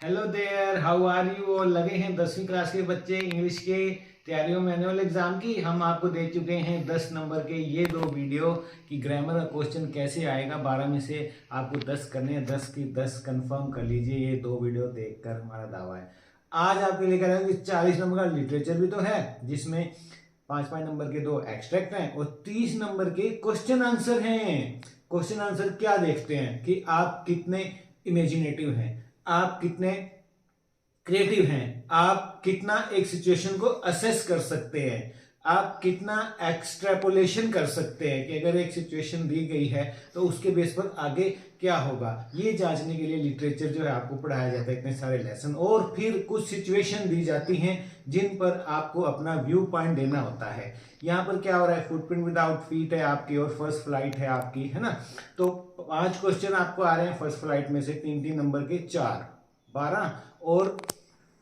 Hello there, how are you all. लगे हैं 10वीं क्लास के बच्चे इंग्लिश के तैयारियों में एनुअल एग्जाम की। हम आपको दे चुके हैं 10 नंबर के ये दो वीडियो कि ग्रामर का क्वेश्चन कैसे आएगा। 12 में से आपको 10 करने हैं, 10 की 10 कंफर्म कर लीजिए। ये दो वीडियो देखकर हमारा दावा है। आज आपके लेकर आएंगे 40 नंबर का लिटरेचर भी तो है, जिसमें 5-5 नंबर के दो एक्सट्रैक्ट हैं और 30 नंबर के क्वेश्चन आंसर हैं। क्वेश्चन आंसर क्या देखते हैं कि आप कितने इमेजिनेटिव हैं, आप कितने क्रिएटिव हैं, आप कितना एक सिचुएशन को असेस कर सकते हैं, आप कितना एक्सट्रेपोलेशन कर सकते हैं कि अगर एक सिचुएशन दी गई है तो उसके बेस पर आगे क्या होगा। ये जांचने के लिए लिटरेचर जो है आपको पढ़ाया जाता है, इतने सारे लेसन, और फिर कुछ सिचुएशन दी जाती हैं जिन पर आपको अपना व्यू पॉइंट देना होता है। यहाँ पर क्या हो रहा है, फुटप्रिंट विदाउट फीट है आपकी और फर्स्ट फ्लाइट है आपकी, है ना। तो 5 क्वेश्चन आपको आ रहे हैं फर्स्ट फ्लाइट में से, 3-3 नंबर के 4 12, और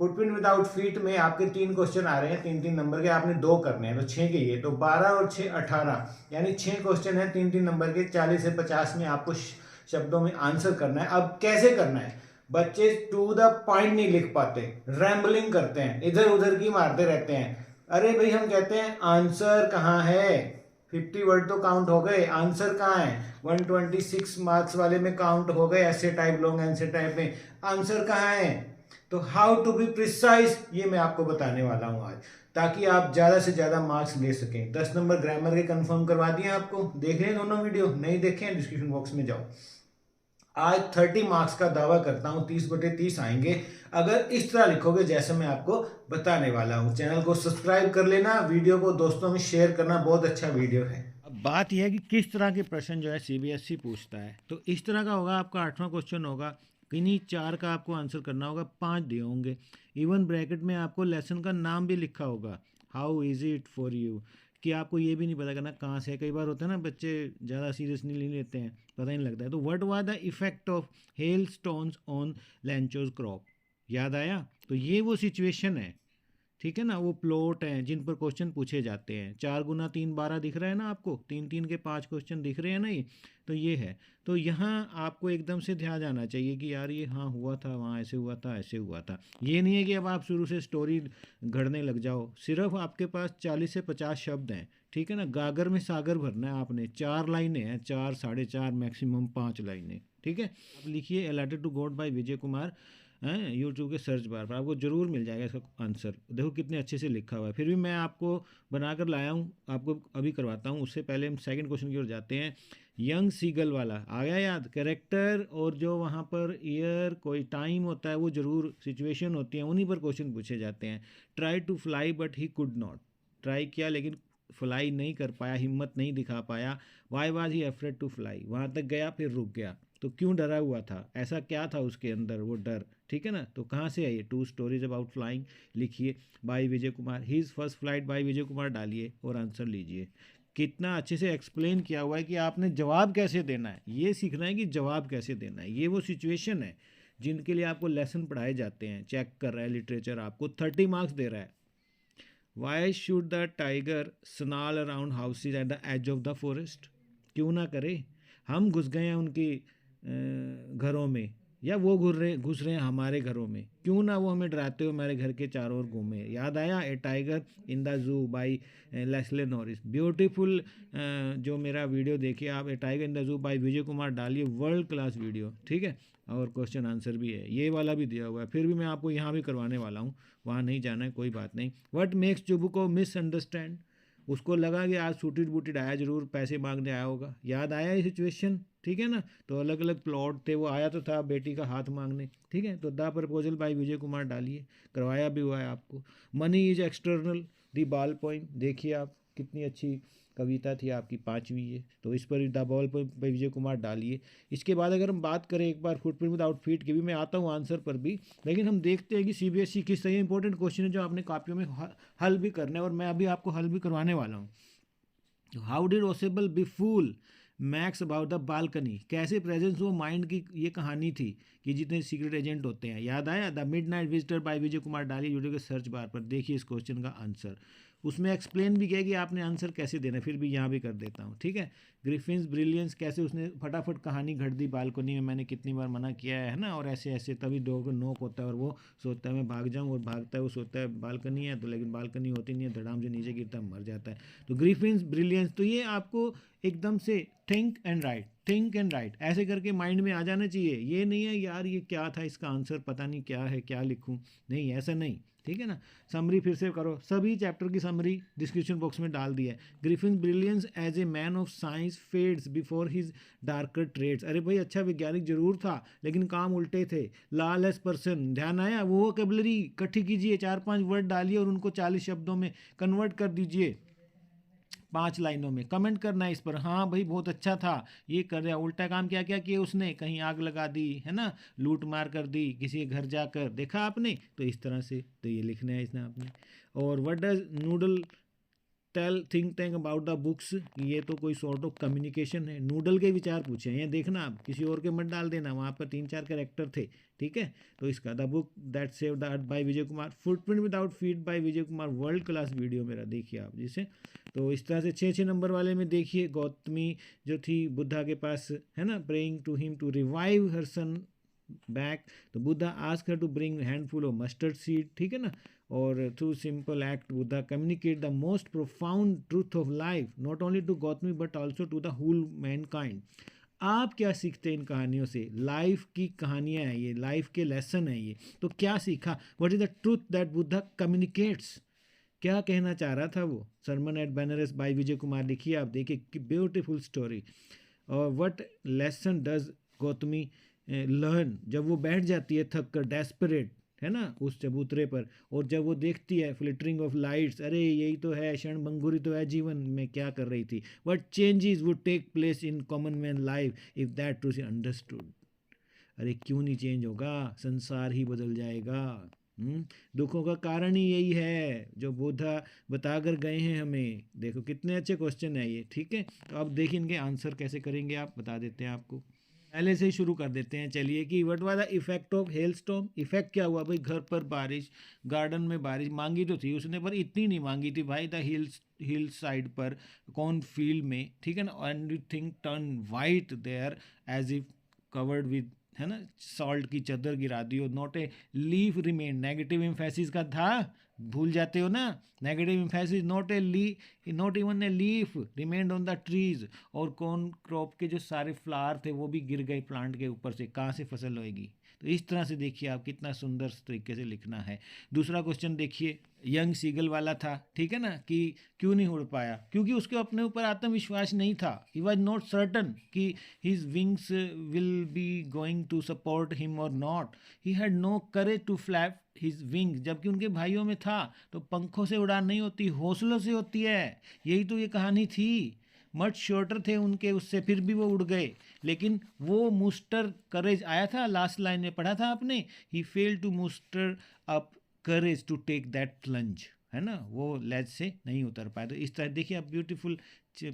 फुटप्रिंट विदाउट फीट में आपके 3 क्वेश्चन आ रहे हैं 3-3 नंबर के, आपने 2 करने हैं तो 6 के ये, तो 12 और 6 18, यानी 6 क्वेश्चन है 3-3 नंबर के। 40 से 50 में आपको शब्दों में आंसर करना है। अब कैसे करना है, बच्चे टू द पॉइंट नहीं लिख पाते, रैम्बलिंग करते हैं, इधर उधर की मारते रहते हैं। अरे भाई, हम कहते हैं आंसर कहाँ है, 50 वर्ड तो काउंट हो गए, आंसर कहाँ है, 126 मार्क्स वाले में काउंट हो गए, ऐसे टाइप लॉन्ग आंसर टाइप में, आंसर कहाँ है। तो हाउ टू बी प्रिसाइज ये मैं आपको बताने वाला हूं आज, ताकि आप ज्यादा से ज्यादा मार्क्स ले सकें। 10 नंबर ग्रामर के कंफर्म करवा दिए आपको, देख लें दोनों वीडियो, नहीं देखें डिस्क्रिप्शन बॉक्स में जाओ। आज 30 मार्क्स का दावा करता हूं, 30/30 आएंगे अगर इस तरह लिखोगे जैसे मैं आपको बताने वाला हूं। चैनल को सब्सक्राइब कर लेना, वीडियो को दोस्तों में शेयर करना, बहुत अच्छा वीडियो है। अब बात यह है कि किस तरह के प्रश्न जो है सीबीएसई पूछता है। तो इस तरह का होगा, आपका 8वां क्वेश्चन होगा, किन्हीं 4 का आपको आंसर करना होगा, 5 दिए होंगे, इवन ब्रैकेट में आपको लेसन का नाम भी लिखा होगा, how easy it for you, कि आपको ये भी नहीं पता करना कहाँ से है। कई बार होता है ना, बच्चे ज़्यादा सीरियसली नहीं लेते हैं, पता नहीं लगता है। तो what was the effect of hail stones on Lencho's crop, याद आया। तो ये वो सिचुएशन है, ठीक है ना, वो प्लॉट हैं जिन पर क्वेश्चन पूछे जाते हैं। 4 गुना 3 12 दिख रहा है ना आपको, 3-3 के 5 क्वेश्चन दिख रहे हैं ना ये, तो ये है। तो यहाँ आपको एकदम से ध्यान जाना चाहिए कि यार ये हाँ हुआ था, वहाँ ऐसे हुआ था, ऐसे हुआ था। ये नहीं है कि अब आप शुरू से स्टोरी घड़ने लग जाओ। सिर्फ आपके पास 40 से 50 शब्द हैं, ठीक है ना। गागर में सागर भरना है आपने, 4 लाइनें हैं, 4 4.5 मैक्सिमम 5 लाइनें, ठीक है। अब लिखिए अलेटेड to God bye Vijay Kumar, हैं, यूट्यूब के सर्च बार पर आपको ज़रूर मिल जाएगा इसका आंसर। देखो कितने अच्छे से लिखा हुआ है। फिर भी मैं आपको बनाकर लाया हूँ, आपको अभी करवाता हूँ। उससे पहले हम सेकंड क्वेश्चन की ओर जाते हैं। यंग सीगल वाला आ गया याद, कैरेक्टर और जो वहाँ पर ईयर कोई टाइम होता है वो ज़रूर सिचुएशन होती है, उन्हीं पर क्वेश्चन पूछे जाते हैं। Try to fly but he could not, try किया लेकिन फ्लाई नहीं कर पाया, हिम्मत नहीं दिखा पाया। Why was he afraid to fly, वहाँ तक गया फिर रुक गया, तो क्यों डरा हुआ था, ऐसा क्या था उसके अंदर वो डर, ठीक है ना। तो कहाँ से है ये, 2 स्टोरीज अबाउट फ्लाइंग लिखिए by Vijay Kumar, his first flight by Vijay Kumar डालिए और आंसर लीजिए। कितना अच्छे से एक्सप्लेन किया हुआ है कि आपने जवाब कैसे देना है, ये सीखना है कि जवाब कैसे देना है। ये वो सिचुएशन है जिनके लिए आपको लेसन पढ़ाए जाते हैं। चेक कर रहा है लिटरेचर, आपको 30 मार्क्स दे रहा है। Why should the tiger snarl around houses at the edge of the forest, क्यों ना करे, हम घुस गए हैं उनकी घरों में, या वो घुस रहे हैं हमारे घरों में, क्यों ना वो हमें डराते हुए हमारे घर के चारों ओर घूमे। याद आया a tiger in the zoo by Leslie Norris, beautiful. जो मेरा वीडियो देखिए आप, a tiger in the zoo by Vijay Kumar डालिए, वर्ल्ड क्लास वीडियो, ठीक है। और क्वेश्चन आंसर भी है, ये वाला भी दिया हुआ है। फिर भी मैं आपको यहाँ भी करवाने वाला हूँ, वहाँ नहीं जाना है, कोई बात नहीं। व्हाट मेक्स चुबू को मिसअंडरस्टैंड, उसको लगा कि आज सूटेड बूटेड आया, जरूर पैसे मांगने आया होगा, याद आया ये सिचुएशन, ठीक है ना। तो अलग अलग प्लॉट थे, वो आया तो था बेटी का हाथ मांगने, ठीक है। तो the proposal by Vijay Kumar डालिए, करवाया भी हुआ है आपको। Money is external the ball point, देखिए आप कितनी अच्छी कविता थी आपकी, 5वीं ये, तो इस पर the ball point by Vijay Kumar डालिए। इसके बाद अगर हम बात करें एक बार फुटप्रिंट विदाउट फीट की भी, मैं आता हूँ आंसर पर भी, लेकिन हम देखते हैं कि सीबीएसई किस तरह इंपॉर्टेंट क्वेश्चन है जो आपने कॉपियों में हल भी करना है, और मैं अभी आपको हल भी करवाने वाला हूँ। How did Ausable befool Max about the balcony, कैसे प्रेजेंस वो माइंड की ये कहानी थी कि जितने सीक्रेट एजेंट होते हैं। याद आया, the midnight visitor by Vijay Kumar डालिए यूट्यूब के सर्च बार पर, देखिए इस क्वेश्चन का आंसर। उसमें एक्सप्लेन भी किया कि आपने आंसर कैसे देना, फिर भी यहाँ भी कर देता हूँ, ठीक है। ग्रिफिन्स ब्रिलियंस, कैसे उसने फटाफट कहानी घड़ दी बालकनी में, मैंने कितनी बार मना किया है ना, और ऐसे ऐसे, तभी डॉग नोक होता है और वो सोचता है मैं भाग जाऊँ, और भागता है, वो सोचता है बालकनी है तो, लेकिन बालकनी होती नहीं है, धड़ाम से नीचे गिरता है, मर जाता है। तो ग्रिफिन्स ब्रिलियंस, तो ये आपको एकदम से थिंक एंड राइट ऐसे करके माइंड में आ जाना चाहिए। ये नहीं है यार ये क्या था, इसका आंसर पता नहीं क्या है, क्या लिखूं, नहीं ऐसा नहीं, ठीक है ना। समरी फिर से करो, सभी चैप्टर की समरी डिस्क्रिप्शन बॉक्स में डाल दिया है। Griffin brilliance as a man of science fades before his darker trades. अरे भाई अच्छा वैज्ञानिक जरूर था, लेकिन काम उल्टे थे। लॉलेस पर्सन, ध्यान आया, वो वोकैबुलरी इकट्ठी कीजिए, 4-5 वर्ड डालिए और उनको 40 शब्दों में कन्वर्ट कर दीजिए, 5 लाइनों में। कमेंट करना है इस पर, हाँ भाई बहुत अच्छा था, ये कर रहा, उल्टा काम क्या क्या किया उसने, कहीं आग लगा दी है ना, लूट मार कर दी, किसी के घर जाकर देखा आपने, तो इस तरह से तो ये लिखना है इसने आपने। और what does Noodle tell think tank about the books, ये तो कोई सॉर्ट ऑफ कम्युनिकेशन है। नूडल के विचार पूछे हैं, ये देखना आप, किसी और के मत डाल देना, वहाँ पर 3-4 कैरेक्टर थे, ठीक है। तो इसका the book that save the earth by Vijay Kumar, footprint without feet by Vijay Kumar, world class video मेरा देखिए आप जिसे। तो इस तरह से 6-6 नंबर वाले में देखिए, गौतमी जो थी बुद्धा के पास है ना, praying to him to revive her son back, तो Buddha ask her to bring handful of mustard seed, ठीक है ना। और through simple act Buddha communicate the most profound truth of life, not only to Gautami but also to the whole mankind. आप क्या सीखते हैं इन कहानियों से, लाइफ की कहानियाँ हैं ये, लाइफ के लेसन है ये, तो क्या सीखा, what is the truth that Buddha communicates, क्या कहना चाह रहा था वो। सरमन एट बनारस बाय विजय कुमार, लिखिए आप, देखिए कि ब्यूटीफुल स्टोरी। और what lesson does Gautami learn, जब वो बैठ जाती है थक कर, डेस्परेट है ना उस चबूतरे पर, और जब वो देखती है फ्लिटरिंग ऑफ लाइट्स, अरे यही तो है, क्षण भंगुरी तो है जीवन में, क्या कर रही थी। What changes would take place in common man life if that truth understood, अरे क्यों नहीं चेंज होगा, संसार ही बदल जाएगा। दुखों का कारण ही यही है जो बुद्धा बता कर गए हैं हमें। देखो कितने अच्छे क्वेश्चन है ये, ठीक है। तो अब देखिए इनके आंसर कैसे करेंगे, आप बता देते हैं आपको, पहले से ही शुरू कर देते हैं चलिए। कि what was the effect of hell storm, effect क्या हुआ भाई, घर पर बारिश, गार्डन में बारिश, मांगी तो थी उसने पर इतनी नहीं मांगी थी भाई, द हिल साइड पर, कौन फील्ड में, ठीक है ना, and thing turn white there as if covered with, है ना, सॉल्ट की चादर गिरा दी, और not a leaf remain, negative emphasis का था, भूल जाते हो ना, negative emphasis, not a not even a leaf remained on the trees, और कौन क्रॉप के जो सारे फ्लावर थे वो भी गिर गए प्लांट के ऊपर से, कहाँ से फसल होएगी। तो इस तरह से देखिए आप कितना सुंदर तरीके से लिखना है। दूसरा क्वेश्चन देखिए, यंग सीगल वाला था, ठीक है ना, कि क्यों नहीं उड़ पाया, क्योंकि उसके अपने ऊपर आत्मविश्वास नहीं था, ही वॉज नॉट सर्टन कि his wings will be going to support him और not, he had no courage to flap his wing, जबकि उनके भाइयों में था। तो पंखों से उड़ान नहीं होती, हौसलों से होती है, यही तो ये कहानी थी। मच शॉर्टर थे उनके उससे, फिर भी वो उड़ गए, लेकिन वो मुस्टर करेज आया था, लास्ट लाइन में पढ़ा था आपने, he fail to muster up courage to take that plunge, है ना, वो लेज से नहीं उतर पाए। तो इस तरह देखिए आप ब्यूटीफुल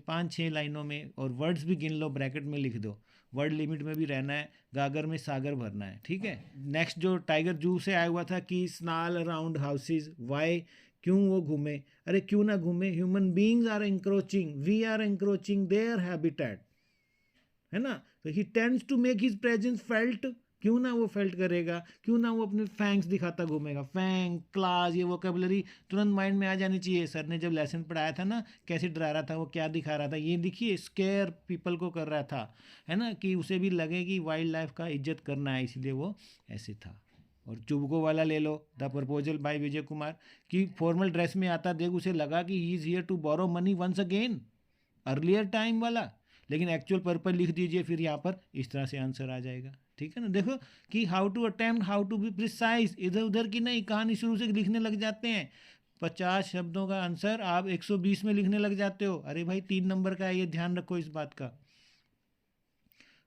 5-6 लाइनों में, और वर्ड्स भी गिन लो, ब्रैकेट में लिख दो, वर्ड लिमिट में भी रहना है, गागर में सागर भरना है, ठीक है। नेक्स्ट जो टाइगर जू से आया हुआ था कि स्नाल अराउंड हाउसेज, वाई, क्यों वो घूमे, अरे क्यों ना घूमे, human beings are encroaching, we are encroaching their habitat, है ना। तो he tends to make his presence felt, क्यों ना वो फेल्ट करेगा, क्यों ना वो अपने फैंक्स दिखाता घूमेगा, फैंग, क्लास, ये वोकैबुलरी तुरंत माइंड में आ जानी चाहिए। सर ने जब लेसन पढ़ाया था ना, कैसे डरा रहा था, वो क्या दिखा रहा था, ये देखिए स्केयर पीपल को कर रहा था, है ना, कि उसे भी लगे कि वाइल्ड लाइफ का इज्जत करना है, इसलिए वो ऐसे था। और चुबको वाला ले लो, the proposal by Vijay Kumar, कि फॉर्मल ड्रेस में आता देख उसे लगा कि he is here to borrow money once again, earlier time वाला, लेकिन एक्चुअल पर्पज लिख दीजिए फिर यहाँ पर, इस तरह से आंसर आ जाएगा, ठीक है ना। देखो कि how to attempt, how to be precise, इधर उधर की नहीं, कहानी शुरू से लिखने लग जाते हैं, 50 शब्दों का आंसर आप 120 में लिखने लग जाते हो, अरे भाई 3 नंबर का है, ये ध्यान रखो इस बात का।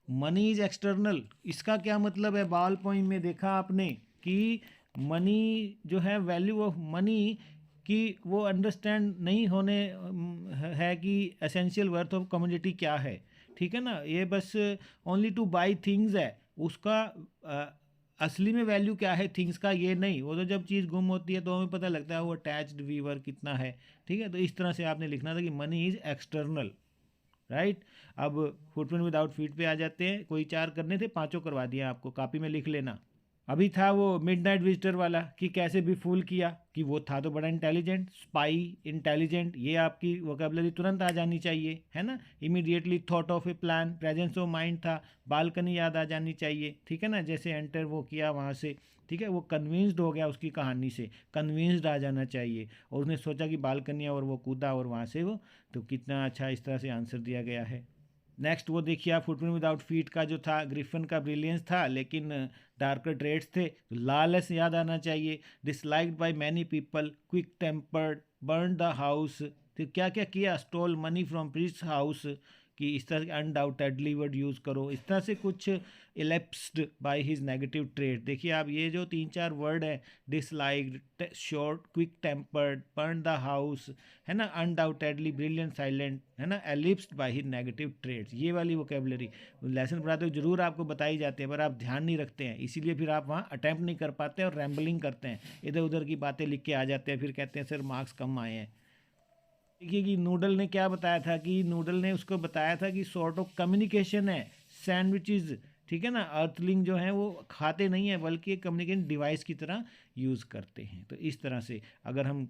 मनी इज एक्सटर्नल, इसका क्या मतलब है, बॉल पॉइंट में देखा आपने कि मनी जो है, वैल्यू ऑफ मनी कि वो अंडरस्टैंड नहीं होने है कि एसेंशियल वर्थ ऑफ कम्युनिटी क्या है, ठीक है ना, ये बस ओनली टू बाई थिंग्स है, उसका असली में वैल्यू क्या है थिंग्स का ये नहीं, वो तो जब चीज़ गुम होती है तो हमें पता लगता है वो अटैच्ड वीवर कितना है, ठीक है। तो इस तरह से आपने लिखना था कि मनी इज़ एक्सटर्नल, राइट। अब फुटप्रिंट विदाउट फीट पे आ जाते हैं। कोई 4 करने थे, 5 करवा दिया आपको, कॉपी में लिख लेना। अभी था वो मिडनाइट विजिटर वाला कि कैसे भी फूल किया, कि वो था तो बड़ा इंटेलिजेंट, स्पाई, इंटेलिजेंट, ये आपकी वोकेबलरी तुरंत आ जानी चाहिए, है ना। Immediately thought of A plan, presence of mind था, बालकनी याद आ जानी चाहिए, ठीक है ना। जैसे एंटर वो किया वहाँ से, ठीक है, वो कन्विंस्ड हो गया उसकी कहानी से, कन्विंस्ड आ जाना चाहिए, और उसने सोचा कि बालकनी, और वो कूदा और वहाँ से वो, तो कितना अच्छा इस तरह से आंसर दिया गया है। नेक्स्ट वो देखिए आप, फुटप्रिंट विदाउट फीट का जो था, ग्रिफिन का ब्रिलियंस था लेकिन डार्कर ट्रेड्स थे, तो लालच याद आना चाहिए, disliked by many people, quick tempered, burn the house, तो क्या क्या किया, stole money from priest house, कि इस तरह अनडाउटेडली वर्ड यूज़ करो, इस तरह से कुछ elapsed by his negative trade. देखिए आप ये जो 3-4 वर्ड है, disliked, short, quick tempered, burn the house, है ना, अनडाउटेडली, ब्रिलियंट, साइलेंट, है ना, एलिप्स्ड बाय हिज नेगेटिव ट्रेड्स, ये वाली वोकेबलरी लेसन पढ़ाते हो जरूर आपको बताई जाती है, पर आप ध्यान नहीं रखते हैं, इसीलिए फिर आप वहाँ अटैम्प्ट नहीं कर पाते और रैम्बलिंग करते हैं, इधर उधर की बातें लिख के आ जाते हैं, फिर कहते हैं सर मार्क्स कम आए हैं। देखिए कि नूडल ने क्या बताया था, कि नूडल ने उसको बताया था कि सॉर्ट ऑफ कम्युनिकेशन है, सैंडविचेस, ठीक है ना, अर्थलिंग जो है वो खाते नहीं है बल्कि एक कम्युनिकेशन डिवाइस की तरह यूज़ करते हैं। तो इस तरह से अगर हम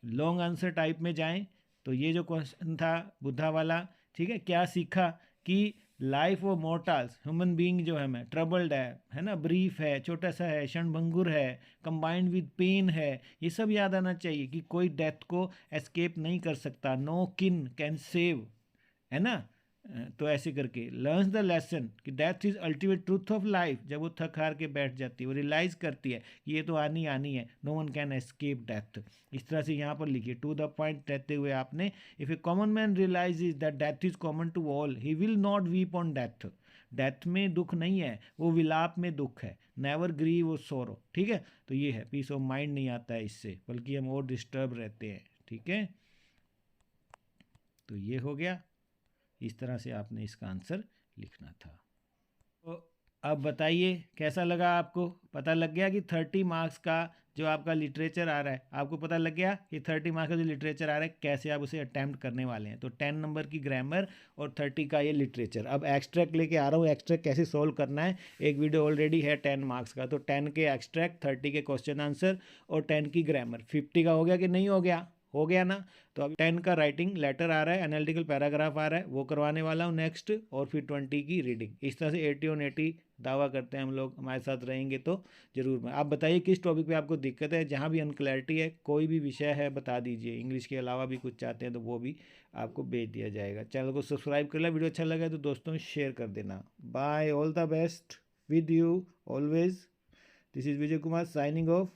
लॉन्ग आंसर टाइप में जाएं तो ये जो क्वेश्चन था बुद्धा वाला, ठीक है, क्या सीखा कि life of mortals, human being जो है मैं ट्रबल्ड है ना, ब्रीफ है, छोटा सा है, क्षणभंगुर है, कंबाइंड विद पेन है, ये सब याद आना चाहिए कि कोई डेथ को एस्केप नहीं कर सकता, नो किन कैन सेव, है ना। तो ऐसे करके लर्न्स द लेसन कि death is ultimate truth of life, जब वो थक हार के बैठ जाती है, वो रियलाइज करती है कि ये तो आनी आनी है, no one can escape death. इस तरह से यहाँ पर लिखिए टू द पॉइंट रहते हुए आपने, if a common man realize is that death is common to all, he will not weep on death, death में दुख नहीं है, वो विलाप में दुख है, नेवर ग्रीव वो सोरो, ठीक है। तो ये है, पीस ऑफ माइंड नहीं आता है इससे, बल्कि हम और डिस्टर्ब रहते हैं, ठीक है। तो ये हो गया, इस तरह से आपने इसका आंसर लिखना था। तो अब बताइए कैसा लगा आपको, पता लग गया कि 30 मार्क्स का जो आपका लिटरेचर आ रहा है, आपको पता लग गया कि 30 मार्क्स का जो लिटरेचर आ रहा है कैसे आप उसे अटैम्प्ट करने वाले हैं। तो 10 नंबर की ग्रामर और 30 का ये लिटरेचर। अब एक्सट्रैक्ट लेके आ रहा हूँ, एक्सट्रैक्ट कैसे सोल्व करना है, एक वीडियो ऑलरेडी है 10 मार्क्स का, तो 10 के एक्सट्रैक्ट, 30 के क्वेश्चन आंसर और 10 की ग्रामर। 50 का हो गया कि नहीं हो गया, हो गया ना। तो अब 10 का राइटिंग लेटर आ रहा है, एनालिटिकल पैराग्राफ आ रहा है, वो करवाने वाला हूँ नेक्स्ट, और फिर 20 की रीडिंग। इस तरह से 80 और 80 दावा करते हैं हम लोग, हमारे साथ रहेंगे तो जरूर। मैं आप बताइए किस टॉपिक पे आपको दिक्कत है, जहाँ भी अनक्लैरिटी है, कोई भी विषय है बता दीजिए, इंग्लिश के अलावा भी कुछ चाहते हैं तो वो भी आपको भेज दिया जाएगा। चैनल को सब्सक्राइब कर ले, वीडियो अच्छा लगा तो दोस्तों में शेयर कर देना। Bye, all the best with you always, this is Vijay Kumar signing of.